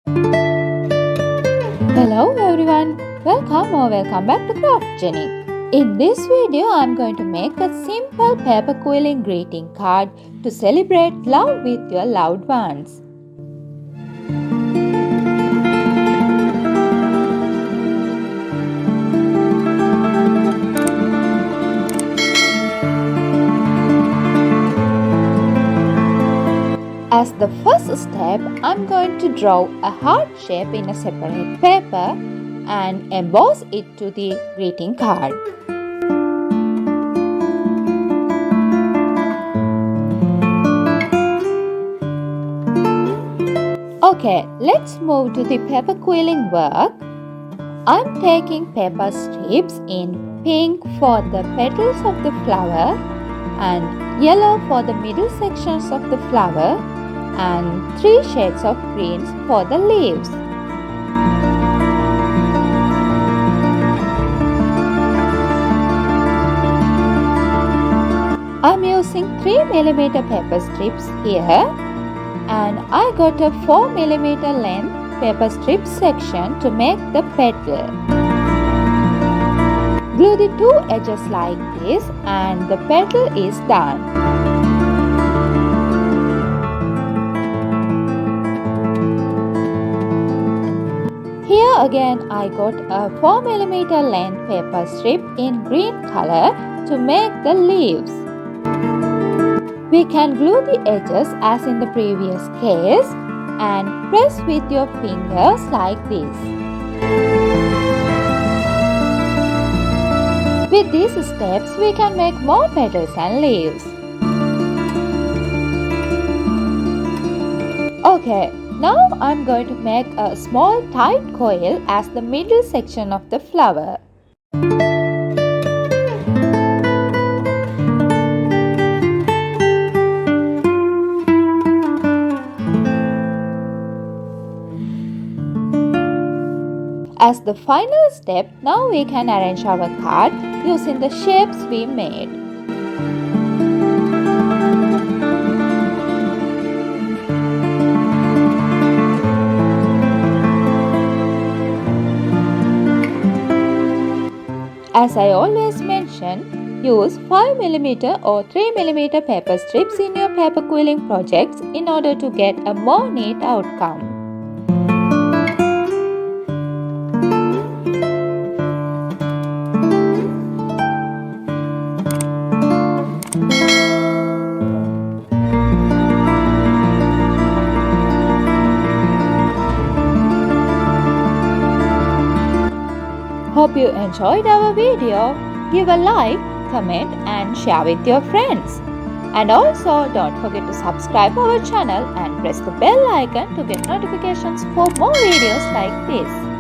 Hello everyone, welcome back to Craft Journey. In this video, I'm going to make a simple paper quilling greeting card to celebrate love with your loved ones. As the first step, I'm going to draw a heart shape in a separate paper and emboss it to the greeting card. Okay, let's move to the paper quilling work. I'm taking paper strips in pink for the petals of the flower and yellow for the middle sections of the flower and 3 shades of greens for the leaves. I'm using 3mm paper strips here and I got a 4mm length paper strip section to make the petal. Glue the 2 edges like this and the petal is done. Here again I got a 4mm length paper strip in green color to make the leaves. We can glue the edges as in the previous case and press with your fingers like this. With these steps we can make more petals and leaves. Okay. Now I'm going to make a small tight coil as the middle section of the flower. As the final step, now we can arrange our card using the shapes we made. As I always mention, use 5mm or 3mm paper strips in your paper quilling projects in order to get a more neat outcome. Hope you enjoyed our video. Give a like, comment and share with your friends. And also don't forget to subscribe our channel and press the bell icon to get notifications for more videos like this.